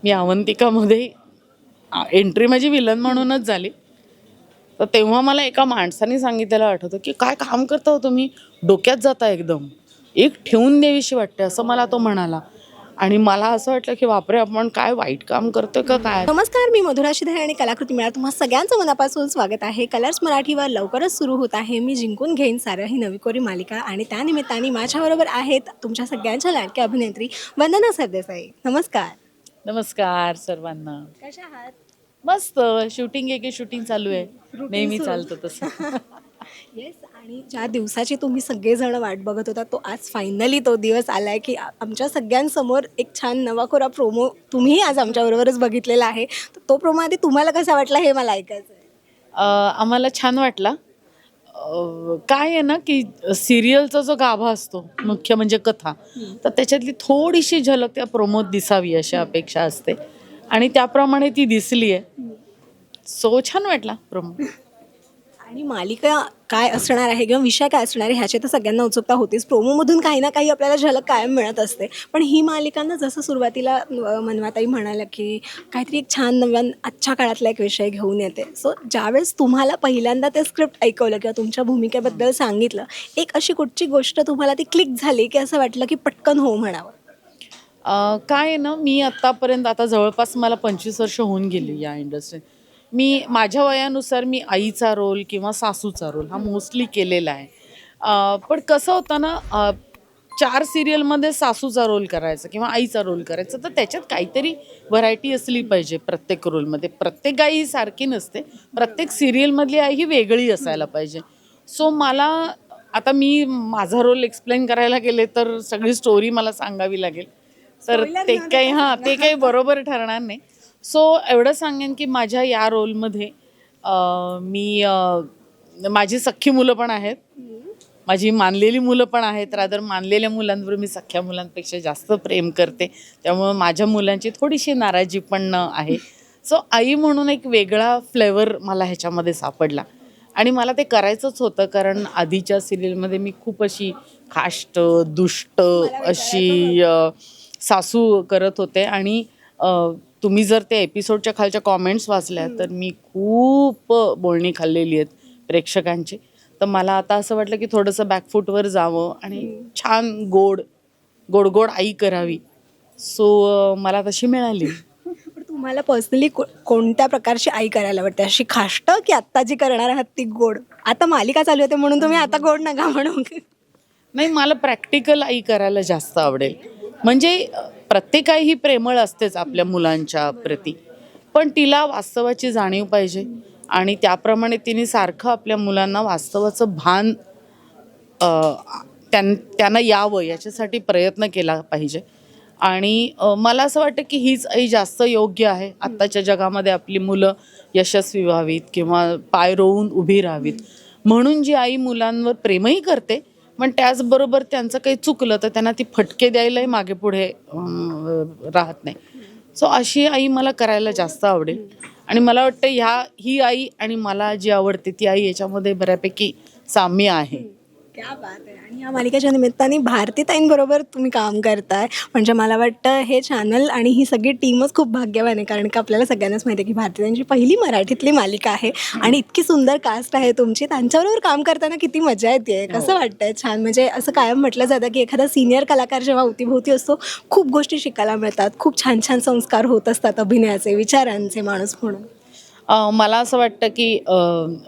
मी अवंतिकामध्ये entry माझी villain म्हणूनच झाली. तर तेव्हा मला एका माणसाने सांगितलेलं आठवतं की काय काम करता हो तुम्ही, डोक्यात जाता एकदम, एक ठेवून द्यावीशी वाटते असं मला तो म्हणाला. आणि मला असं वाटलं की बापरे, आपण काय वाईट काम करतोय का काय. नमस्कार, मी मधुरा शिधे आणि कलाकृती मेळा तुम्हा सगळ्यांचं मनापासून स्वागत आहे. कलर्स मराठीवर लवकरच सुरू होत आहे मी जिंकून घेईन सारं ही नवी कोरी मालिका, आणि त्यानिमित्ताने माझ्याबरोबर आहेत तुमच्या सगळ्यांच्या लाडक्या अभिनेत्री वंदना सरदेसाई. नमस्कार. नमस्कार सर्वांना. कशा आहात? मस्त. शूटिंग आहे की शूटिंग चालू आहे, नेहमी चालतं तसं. येस. आणि ज्या दिवसाची तुम्ही सगळेजण वाट बघत होता तो आज फायनली तो दिवस आला आहे की आमच्या सगळ्यांसमोर एक छान नवाखोरा प्रोमो तुम्हीही आज आमच्याबरोबरच बघितलेला आहे. तर तो प्रोमो आधी तुम्हाला कसा वाटला हे मला ऐकायचं आहे. आम्हाला छान वाटला. काय आहे ना की सिरियलचा जो गाभा असतो मुख्य म्हणजे कथा, तर त्याच्यातली थोडीशी झलक त्या प्रोमोत दिसावी अशी अपेक्षा असते आणि त्याप्रमाणे ती दिसली आहे. सो छान वाटला प्रोमो. आणि मालिका काय असणार आहे किंवा विषय काय असणार आहे ह्याची तर सगळ्यांना उत्सुकता होतीच. प्रोमोमधून काही ना काही आपल्याला झलक कायम मिळत असते. पण ही मालिकांना जसं सुरुवातीला मनवाताई म्हणाल्या की काहीतरी एक छान नव्यान आजच्या काळातला एक विषय घेऊन येते. सो ज्यावेळेस तुम्हाला पहिल्यांदा ते स्क्रिप्ट ऐकवलं किंवा तुमच्या भूमिकेबद्दल सांगितलं, एक अशी कुठची गोष्ट तुम्हाला ती क्लिक झाली की असं वाटलं की पटकन हो म्हणावं? काय आहे ना, मी आत्तापर्यंत आता जवळपास मला 25 वर्ष होऊन गेली या इंडस्ट्रीत. मी माझ्या वयानुसार मी आईचा रोल किंवा सासूचा रोल हा मोस्टली केलेला आहे. पण कसं होतं ना, 4 सिरियलमध्ये सासूचा रोल करायचा किंवा आईचा रोल करायचा, तर त्याच्यात काहीतरी व्हरायटी असली पाहिजे प्रत्येक रोलमध्ये. प्रत्येक आई ही सारखी नसते, प्रत्येक सिरियलमधली आई ही वेगळी असायला पाहिजे. सो मला आता मी माझा रोल एक्सप्लेन करायला गेले तर सगळी स्टोरी मला सांगावी लागेल, तर ते काही बरोबर ठरणार नाही. सो एवढं सांगेन की माझ्या या रोलमध्ये मी माझी सख्खी मुलं पण आहेत, माझी मानलेली मुलं पण आहेत. रादर मानलेल्या मुलांवर मी सख्ख्या मुलांपेक्षा जास्त प्रेम करते, त्यामुळं माझ्या मुलांची थोडीशी नाराजी पण आहे. सो आई म्हणून एक वेगळा फ्लेवर मला ह्याच्यामध्ये सापडला आणि मला ते करायचंच होतं, कारण आधीच्या सिरियलमध्ये मी खूप अशी खाष्ट दुष्ट अशी सासू करत होते. आणि तुम्ही जर ते एपिसोडच्या खालच्या कॉमेंट्स वाचल्या तर मी खूप बोलणी खाल्लेली आहेत प्रेक्षकांची. तर मला आता असं वाटलं की थोडंसं बॅकफूटवर जावं आणि छान गोड गोड गोड आई करावी. सो मला तशी मिळाली. पण तुम्हाला पर्सनली कोणत्या प्रकारची आई करायला आवडते? अशी खाष्ट की आत्ता जी करणार आहात ती गोड? आता मालिका चालू होते म्हणून तुम्ही आता गोड नका म्हणू. नाही, मला प्रॅक्टिकल आई करायला जास्त आवडेल. म्हणजे प्रत्येक आई ही प्रेमळ असतेच आपल्या मुलांच्या प्रती, पण तिला वास्तवाची जाणीव पाहिजे आणि त्याप्रमाणे तिने सारखं आपल्या मुलांना वास्तवाचं भान त्यांना यावं याच्यासाठी प्रयत्न केला पाहिजे. आणि मला असं वाटतं की हीच आई जास्त योग्य आहे. आत्ताच्या जगामध्ये आपली मुलं यशस्वी व्हावीत किंवा पाय रोवून उभी राहावीत, म्हणून जी आई मुलांवर प्रेमही करते, पण त्याचबरोबर त्यांचं काही चुकलं तर त्यांना ती फटके द्यायलाही मागे पुढे राहत नाही. सो अशी आई मला करायला जास्त आवडेल. आणि मला वाटतं ही आई आणि मला जी आवडते ती आई याच्यामध्ये बऱ्यापैकी साम्य आहे. क्या बात आहे. आणि या मालिकेच्या निमित्ताने भारतीताईंबरोबर तुम्ही काम करताय, म्हणजे मला वाटतं हे चॅनल आणि ही सगळी टीमच खूप भाग्यवान आहे, कारण की आपल्याला सगळ्यांनाच माहिती आहे की भारतीताईंची पहिली मराठीतली मालिका आहे आणि इतकी सुंदर कास्ट आहे तुमची. त्यांच्याबरोबर काम करताना किती मजा येते, कसं वाटतंय? छान. म्हणजे असं कायम म्हटलं जातं की एखादा सिनियर कलाकार जेव्हा अवतीभोवती असतो खूप गोष्टी शिकायला मिळतात, खूप छान छान संस्कार होत असतात अभिनयाचे, विचारांचे माणूस म्हणून. मला असं वाटतं की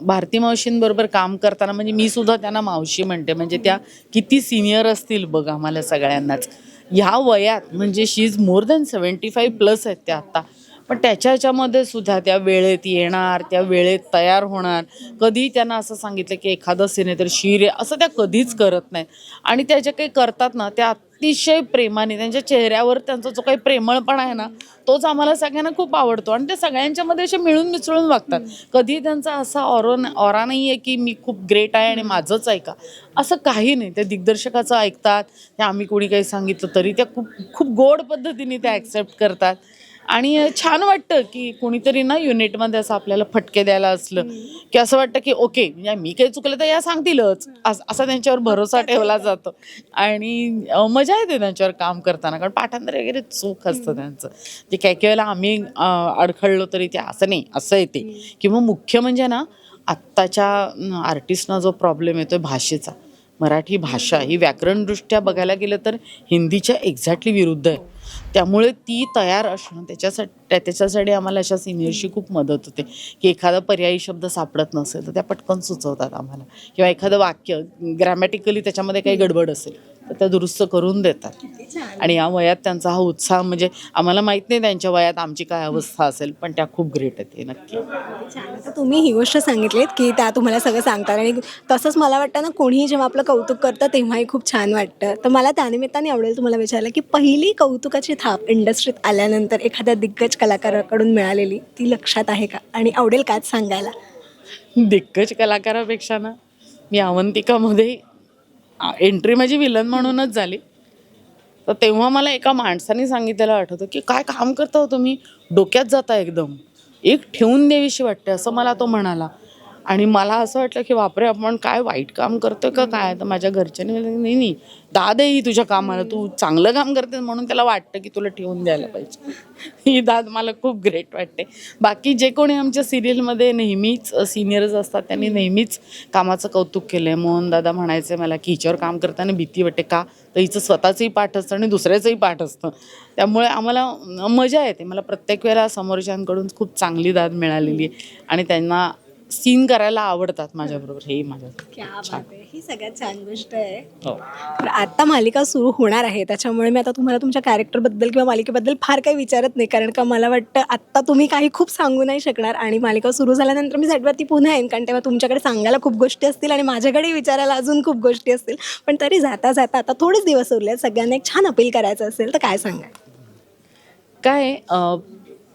भारती मावशींबरोबर काम करताना, म्हणजे मी सुद्धा त्यांना मावशी म्हणते, म्हणजे त्या किती सिनियर असतील बघ आम्हाला सगळ्यांनाच ह्या वयात. म्हणजे शी इज मोर दॅन 75+ आहेत त्या आत्ता, पण ह्याच्यामध्ये सुद्धा त्या वेळेत येणार, त्या वेळेत तयार होणार. कधी त्यांना असं सांगितलं की एखादं सीन आहे तर शिरे असं त्या कधीच करत नाहीत. आणि त्या ज्या काही करतात ना त्या अतिशय प्रेमाने, त्यांच्या चेहऱ्यावर त्यांचा जो काही प्रेमळपणा आहे ना तोच आम्हाला सगळ्यांना खूप आवडतो. आणि ते सगळ्यांच्यामध्ये असे मिळून मिसळून वागतात. कधी त्यांचा असा ऑरा नाही आहे की मी खूप ग्रेट आहे आणि माझंच ऐका, असं काही नाही. ते दिग्दर्शकाचं ऐकतात, ते आम्ही कोणी काही सांगितलं तरी त्या खूप खूप गोड पद्धतीने त्या ॲक्सेप्ट करतात. आणि छान वाटतं की कोणीतरी ना युनिटमध्ये असं आपल्याला फटके द्यायला असलं की असं वाटतं की ओके म्हणजे मी काही चुकलं तर या सांगतीलच असा त्यांच्यावर भरोसा ठेवला जातो आणि मजा येते त्यांच्यावर काम करताना. कारण पाठांतर वगैरे चूक असतं त्यांचं, जे काही काही वेळेला आम्ही अडखळलो तरी ते असं नाही असं येते. किंवा मुख्य म्हणजे ना आत्ताच्या आर्टिस्टना जो प्रॉब्लेम येतोय भाषेचा, मराठी भाषा ही व्याकरणदृष्ट्या बघायला गेलं तर हिंदीच्या एक्झॅक्टली विरुद्ध आहे. त्यामुळे ती तयार असणं त्याच्यासाठी आम्हाला अशा सिनियरशी खूप मदत होते की एखादा पर्यायी शब्द सापडत नसेल तर त्या पटकन सुचवतात आम्हाला, किंवा एखादं वाक्य ग्रॅमॅटिकली त्याच्यामध्ये काही गडबड असेल तर त्या दुरुस्त करून देतात. आणि या वयात त्यांचा हा उत्साह म्हणजे आम्हाला माहीत नाही त्यांच्या वयात आमची काय अवस्था असेल, पण त्या खूप ग्रेट आहेत हे नक्की. छान. आता तुम्ही ही गोष्ट सांगितलीत की त्या तुम्हाला सगळं सांगतात आणि तसंच मला वाटतं ना कोणीही जेव्हा आपलं कौतुक करतं तेव्हाही खूप छान वाटतं. तर मला त्यानिमित्ताने आवडेल तुम्हाला विचारायला की पहिली कौतुकाची थाप इंडस्ट्रीत आल्यानंतर एखाद्या दिग्गज कलाकाराकडून मिळालेली ती लक्षात आहे का? आणि आवडेल काच सांगायला? दिग्गज कलाकारापेक्षा ना मी अवंतिकामध्ये एंट्री माझी विलन म्हणूनच झाली. तर तेव्हा मला एका माणसाने सांगितलेलं आठवतं की काय काम करता हो तुम्ही, डोक्यात जाता एकदम, एक ठेवून द्यावीशी वाटते असं मला तो म्हणाला. आणि मला असं वाटलं की बापरे आपण काय वाईट काम करतोय का काय. तर माझ्या घरच्यांनी म्हटलं, नाही नाही दाद आहे ही तुझ्या कामाला, तू चांगलं काम करते म्हणून त्याला वाटतं की तुला ठेवून द्यायला पाहिजे. ही दाद मला खूप ग्रेट वाटते. बाकी जे कोणी आमच्या सिरियलमध्ये नेहमीच सिनियर्स असतात त्यांनी नेहमीच कामाचं कौतुक केलं आहे. मोहन दादा म्हणायचे मला की हिच्यावर काम करताना भीती वाटते का, तर हिचं स्वतःचंही पाठ असतं आणि दुसऱ्याचंही पाठ असतं. त्यामुळे आम्हाला मजा येते. मला प्रत्येक वेळेला समोरच्यांकडून खूप चांगली दाद मिळालेली आहे आणि त्यांना सीन करायला आवडतात माझ्याबरोबर, हेही माझ्या क्या बात आहे, ही सगळ्यात छान गोष्ट आहे. हो. तर आता मालिका सुरू होणार आहे त्याच्यामुळे मी आता तुम्हाला तुमच्या कॅरेक्टरबद्दल किंवा मालिकेबद्दल फार काही विचारत नाही, कारण का मला वाटतं आत्ता तुम्ही काही खूप सांगू नाही शकणार आणि मालिका सुरू झाल्यानंतर मी सेटवरती पुन्हा येईन, कारण तेव्हा तुमच्याकडे सांगायला खूप गोष्टी असतील आणि माझ्याकडे विचारायला अजून खूप गोष्टी असतील. पण तरी जाता जाता आता थोडेच दिवस उरले आहेत, सगळ्यांना एक छान अपील करायचं असेल तर काय सांगा? काय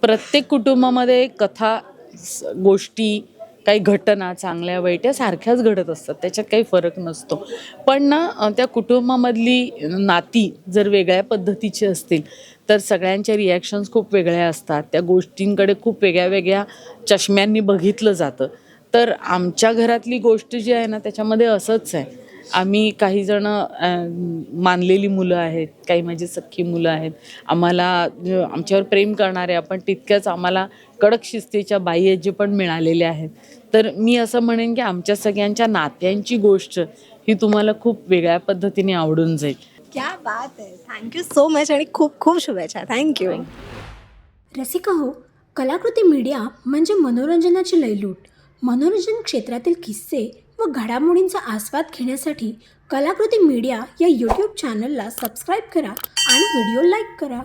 प्रत्येक कुटुंबामध्ये कथा गोष्टी काही घटना चांगल्या वाईट या सारख्याच घडत असतात, त्याच्यात काही फरक नसतो. पण ना त्या कुटुंबामधली नाती जर वेगळ्या पद्धतीची असतील तर सगळ्यांच्या रिॲक्शन्स खूप वेगळ्या असतात, त्या गोष्टींकडे खूप वेगळ्या वेगळ्या चष्म्यांनी बघितलं जातं. तर आमच्या घरातली गोष्ट जी आहे ना त्याच्यामध्ये असंच आहे. आम्ही काही जण मानलेली मुलं आहेत, काही माझी सख्खी मुलं आहेत, आम्हाला आमच्यावर प्रेम करणारे आपण तितक्याच आम्हाला कडक शिस्तीच्या बाई आहेत जे पण मिळालेले आहेत. तर मी असं म्हणेन की आमच्या सगळ्यांच्या नात्यांची गोष्ट ही तुम्हाला खूप वेगळ्या पद्धतीने आवडून जाईल. क्या बात आहे. थँक्यू सो मच आणि खूप खूप शुभेच्छा. थँक्यू. रसिका हो, कलाकृती मीडिया म्हणजे मनोरंजनाची लयलूट. मनोरंजन क्षेत्रातील किस्से व घडामोडींचा आस्वाद घेण्यासाठी कलाकृती मीडिया या यूट्यूब चॅनलला सबस्क्राईब करा आणि व्हिडिओ लाईक करा.